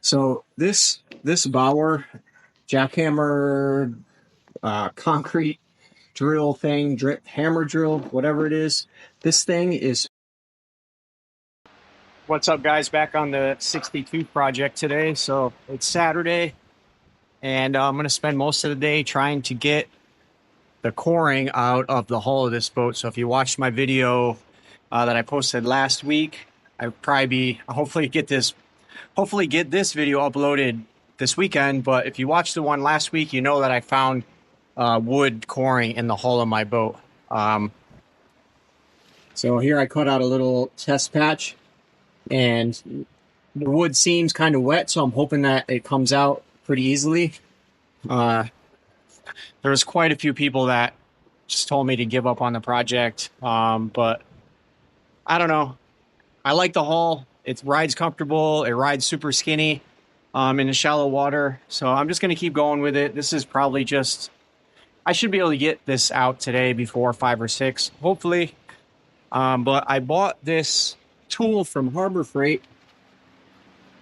So this Bauer jackhammer concrete drill thing, hammer drill, whatever it is, this thing is. What's up, guys? Back on the 62 project today. So it's Saturday, and I'm going to spend most of the day trying to get the coring out of the hull of this boat. So if you watched my video that I posted last week, I'd probably hopefully get this video uploaded this weekend. But if you watched the one last week, you know that I found wood coring in the hull of my boat. So here I cut out a little test patch, and the wood seems kind of wet, so I'm hoping that it comes out pretty easily. There's quite a few people that just told me to give up on the project, but I don't know. I like the hull. It rides comfortable. It rides super skinny in the shallow water. So I'm just going to keep going with it. This is probably just, I should be able to get this out today before 5 or 6, hopefully. But I bought this tool from Harbor Freight.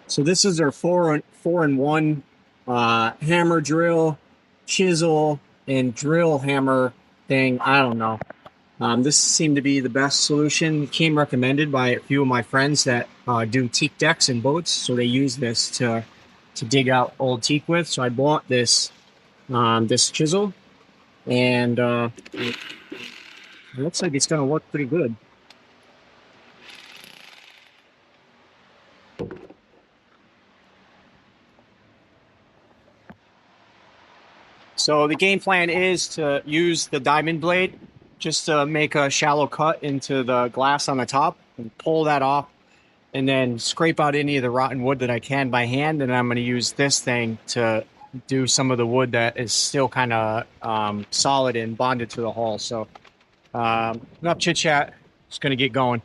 So this is their 4-in-1 hammer drill, chisel, and drill hammer thing. I don't know. This seemed to be the best solution. It came recommended by a few of my friends that do teak decks and boats, so they use this to dig out old teak with. So I bought this this chisel, and it looks like it's going to work pretty good. So the game plan is to use the diamond blade just to make a shallow cut into the glass on the top and pull that off, and then scrape out any of the rotten wood that I can by hand. And I'm going to use this thing to do some of the wood that is still kind of solid and bonded to the hull. So enough chit chat, just going to get going.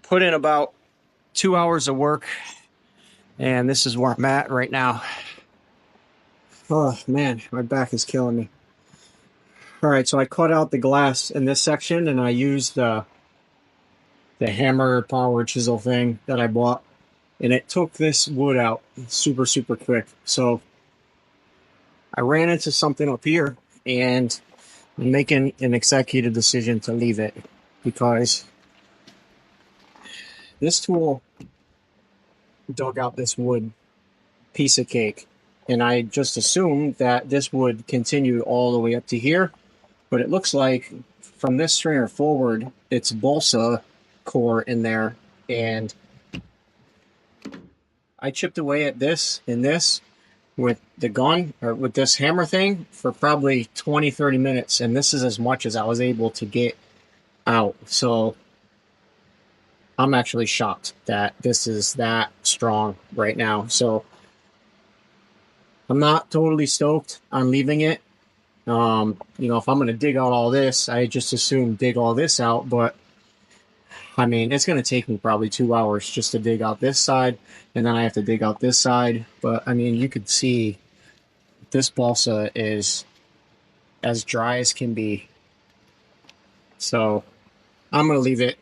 Put in about 2 hours of work, and this is where I'm at right now. Oh man, my back is killing me. All right, so I cut out the glass in this section, and I used the hammer power chisel thing that I bought, and it took this wood out super quick. So I ran into something up here, and I'm making an executive decision to leave it, because this tool dug out this wood piece of cake, and I just assumed that this would continue all the way up to here, but it looks like from this stringer forward, it's balsa core in there, and I chipped away at this and this with the gun, or with this hammer thing, for probably 20-30 minutes, and this is as much as I was able to get out. So I'm actually shocked that this is that strong right now. So I'm not totally stoked on leaving it. You know, if I'm going to dig out all this, I just assume dig all this out. But I mean, it's going to take me probably 2 hours just to dig out this side, and then I have to dig out this side. But I mean, you could see this balsa is as dry as can be. So I'm going to leave it.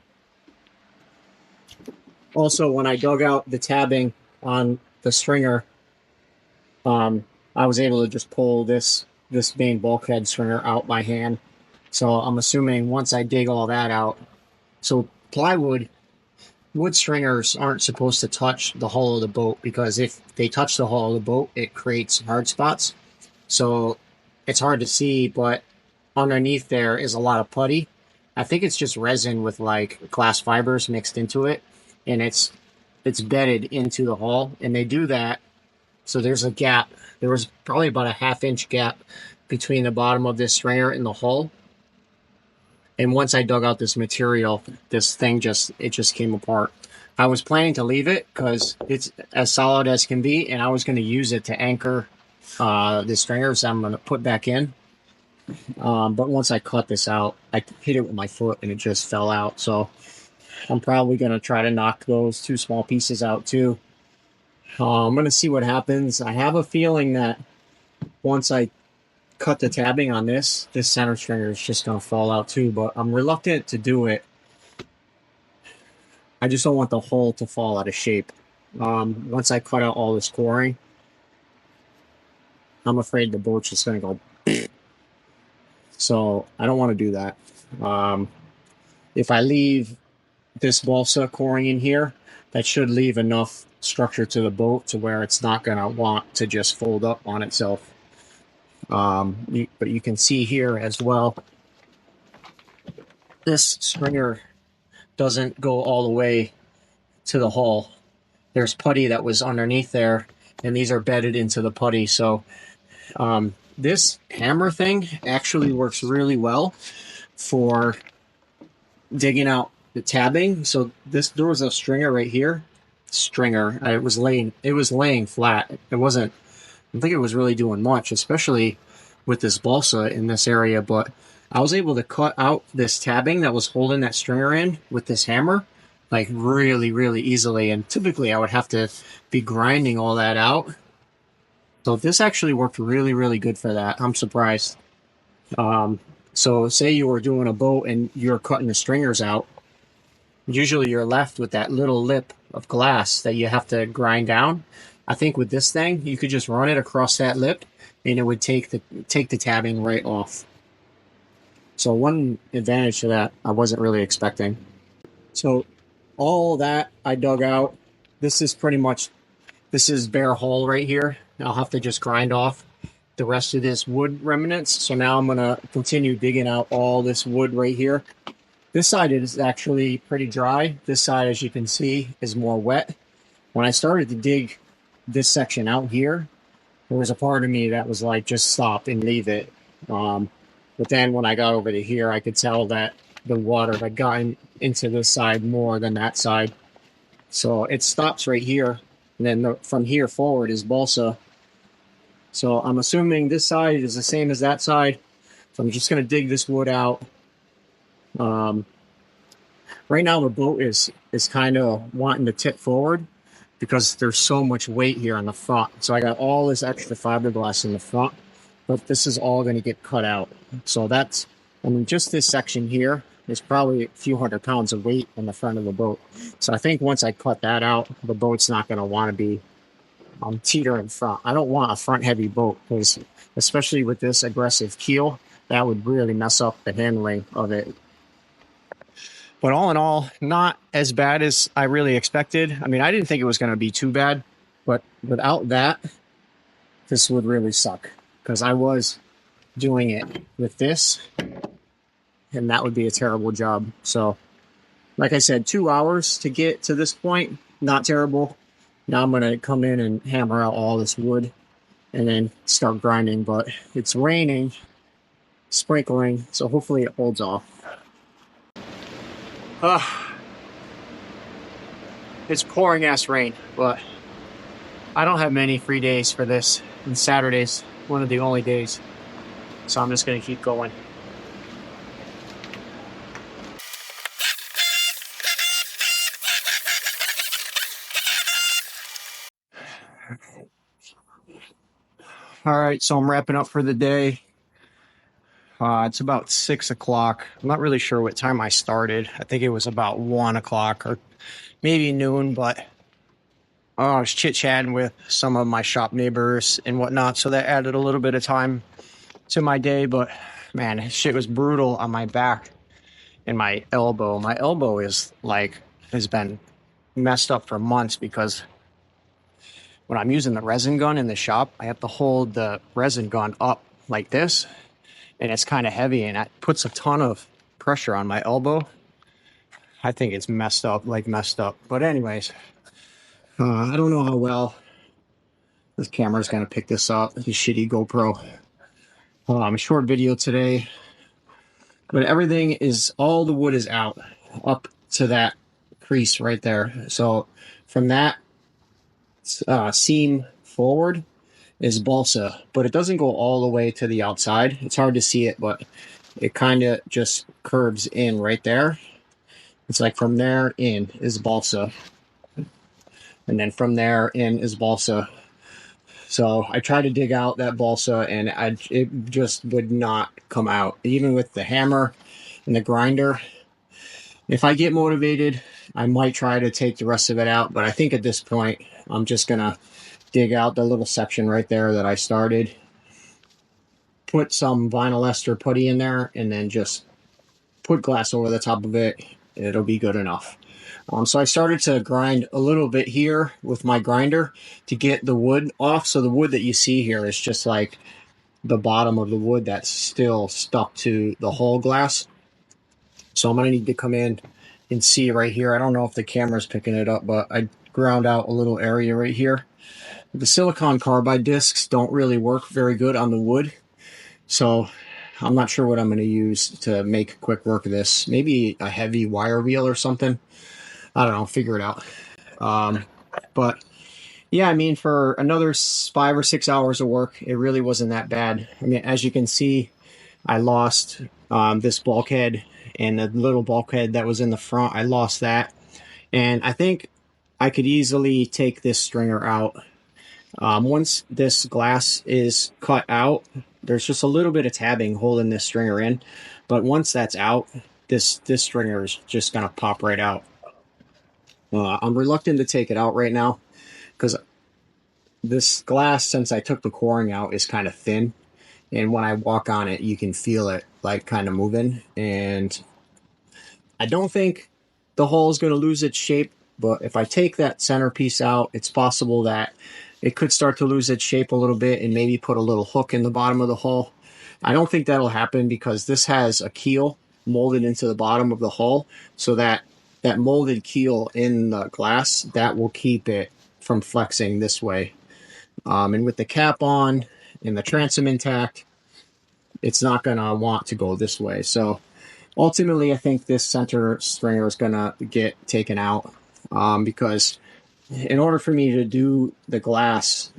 Also, when I dug out the tabbing on the stringer, I was able to just pull this main bulkhead stringer out by hand. So I'm assuming once I dig all that out, so wood stringers aren't supposed to touch the hull of the boat, because if they touch the hull of the boat, it creates hard spots. So it's hard to see, but underneath there is a lot of putty. I think it's just resin with like glass fibers mixed into it, and it's bedded into the hull. And they do that so there's a gap. There was probably about a ½ inch gap between the bottom of this stringer and the hull. And once I dug out this material, this thing just came apart. I was planning to leave it because it's as solid as can be, and I was going to use it to anchor the stringers I'm going to put back in. But once I cut this out, I hit it with my foot and it just fell out. So I'm probably going to try to knock those two small pieces out too. I'm going to see what happens. I have a feeling that once I cut the tabbing on this center stringer is just going to fall out too, but I'm reluctant to do it. I just don't want the hole to fall out of shape. Once I cut out all this coring, I'm afraid the boat's just going to go. So I don't want to do that. If I leave this balsa coring in here, that should leave enough structure to the boat to where it's not going to want to just fold up on itself. But you can see here as well, this stringer doesn't go all the way to the hull. There's putty that was underneath there, and these are bedded into the putty. So this hammer thing actually works really well for digging out the tabbing. So there was a stringer right here. It was laying flat. I don't think it was really doing much, especially with this balsa in this area, but I was able to cut out this tabbing that was holding that stringer in with this hammer, like really, really easily. And typically I would have to be grinding all that out. So this actually worked really, really good for that. I'm surprised. So say you were doing a boat and you're cutting the stringers out. Usually you're left with that little lip of glass that you have to grind down. I think with this thing, you could just run it across that lip and it would take the tabbing right off. So one advantage to that I wasn't really expecting. So all that I dug out, this is bare hull right here. I'll have to just grind off the rest of this wood remnants. So now I'm gonna continue digging out all this wood right here. This side is actually pretty dry. This side, as you can see, is more wet. When I started to dig this section out here, there was a part of me that was like, just stop and leave it. But then when I got over to here, I could tell that the water had gotten into this side more than that side. So it stops right here. And then from here forward is balsa. So I'm assuming this side is the same as that side. So I'm just going to dig this wood out. Right now the boat is kind of wanting to tip forward because there's so much weight here on the front. So I got all this extra fiberglass in the front, but this is all going to get cut out. So just this section here is probably a few hundred pounds of weight on the front of the boat. So I think once I cut that out, the boat's not going to want to be teetering front. I don't want a front heavy boat because especially with this aggressive keel, that would really mess up the handling of it. But all in all, not as bad as I really expected. I mean, I didn't think it was going to be too bad, but without that, this would really suck because I was doing it with this and that would be a terrible job. So like I said, 2 hours to get to this point, not terrible. Now I'm going to come in and hammer out all this wood and then start grinding, but it's raining, sprinkling, so hopefully it holds off. It's pouring ass rain, but I don't have many free days for this, and Saturday's one of the only days, so I'm just going to keep going. All right, so I'm wrapping up for the day. It's about 6 o'clock. I'm not really sure what time I started. I think it was about 1 o'clock or maybe noon, but I was chit-chatting with some of my shop neighbors and whatnot, so that added a little bit of time to my day. But man, shit was brutal on my back and my elbow. My elbow has been messed up for months because when I'm using the resin gun in the shop, I have to hold the resin gun up like this, and it's kind of heavy, and that puts a ton of pressure on my elbow. I think it's messed up, like messed up. But anyways, I don't know how well this camera's gonna pick this up. This shitty GoPro. Short video today, but everything is, all the wood is out up to that crease right there. So from that seam forward is balsa, but it doesn't go all the way to the outside. It's hard to see it, but it kind of just curves in right there. It's like from there in is balsa, and then from there in is balsa. So I tried to dig out that balsa, and it just would not come out, even with the hammer and the grinder. If I get motivated, I might try to take the rest of it out, but I think at this point I'm just gonna dig out the little section right there that I started, put some vinyl ester putty in there, and then just put glass over the top of it. It'll be good enough. So I started to grind a little bit here with my grinder to get the wood off. So the wood that you see here is just like the bottom of the wood that's still stuck to the whole glass. So I'm going to need to come in and see right here. I don't know if the camera's picking it up, but I ground out a little area right here. The silicon carbide discs don't really work very good on the wood. So I'm not sure what I'm going to use to make quick work of this. Maybe a heavy wire wheel or something. I don't know, figure it out. But yeah, I mean, for another 5 or 6 hours of work, it really wasn't that bad. I mean, as you can see, I lost this bulkhead, and the little bulkhead that was in the front, I lost that. And I think I could easily take this stringer out. Once this glass is cut out, there's just a little bit of tabbing holding this stringer in. But once that's out, this stringer is just going to pop right out. I'm reluctant to take it out right now because this glass, since I took the coring out, is kind of thin. And when I walk on it, you can feel it like kind of moving. And I don't think the hole is going to lose its shape. But if I take that centerpiece out, it's possible that it could start to lose its shape a little bit and maybe put a little hook in the bottom of the hull. I don't think that'll happen because this has a keel molded into the bottom of the hull, so that molded keel in the glass, that will keep it from flexing this way. And with the cap on and the transom intact, it's not going to want to go this way. So ultimately, I think this center stringer is going to get taken out because in order for me to do the glass,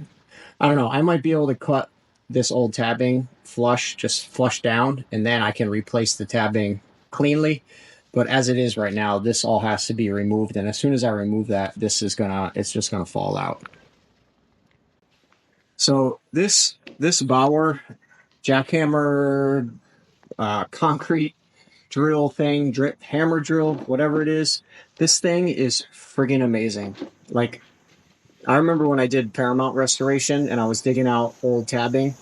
I don't know, I might be able to cut this old tabbing flush, just flush down, and then I can replace the tabbing cleanly. But as it is right now, this all has to be removed, and as soon as I remove that, it's just gonna fall out. So this Bauer jackhammer concrete drill thing, hammer drill, whatever it is, this thing is friggin' amazing. Like, I remember when I did Paramount restoration and I was digging out old tabbing.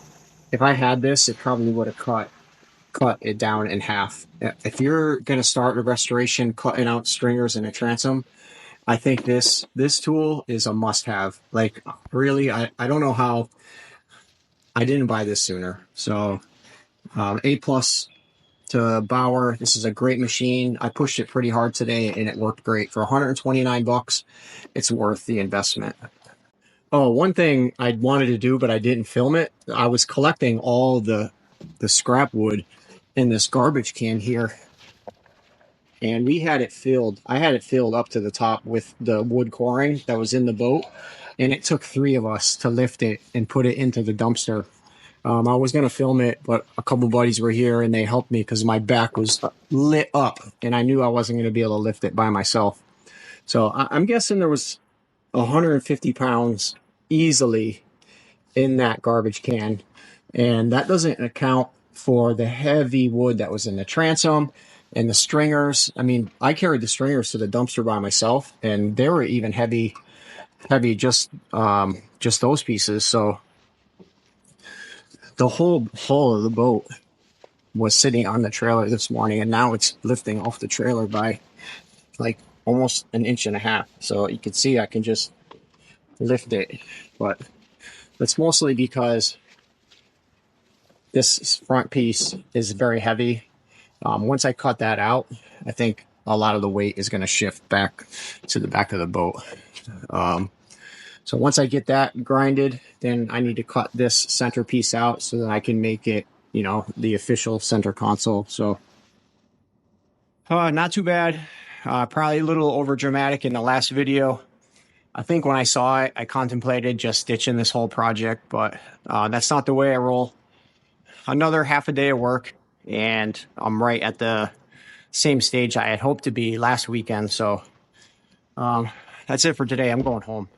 If I had this, it probably would have cut it down in half. If you're going to start a restoration cutting out stringers in a transom, I think this tool is a must-have. Like, really, I don't know how I didn't buy this sooner. So A+ to Bauer. This is a great machine. I pushed it pretty hard today and it worked great. For 129 bucks, it's worth the investment. Oh, one thing I wanted to do, but I didn't film it. I was collecting all the scrap wood in this garbage can here, and we had it filled. I had it filled up to the top with the wood coring that was in the boat, and it took 3 of us to lift it and put it into the dumpster. I was going to film it, but a couple buddies were here and they helped me because my back was lit up and I knew I wasn't going to be able to lift it by myself. So I'm guessing there was 150 pounds easily in that garbage can, and that doesn't account for the heavy wood that was in the transom and the stringers. I mean, I carried the stringers to the dumpster by myself, and they were even heavy just those pieces. So the whole hull of the boat was sitting on the trailer this morning, and now it's lifting off the trailer by like almost 1.5 inches. So you can see I can just lift it, but that's mostly because this front piece is very heavy Once I cut that out, I think a lot of the weight is going to shift back to the back of the boat. So once I get that grinded, then I need to cut this center piece out so that I can make it, you know, the official center console. So not too bad. Probably a little over dramatic in the last video. I think when I saw it, I contemplated just stitching this whole project, but that's not the way I roll. Another half a day of work, and I'm right at the same stage I had hoped to be last weekend. So that's it for today. I'm going home.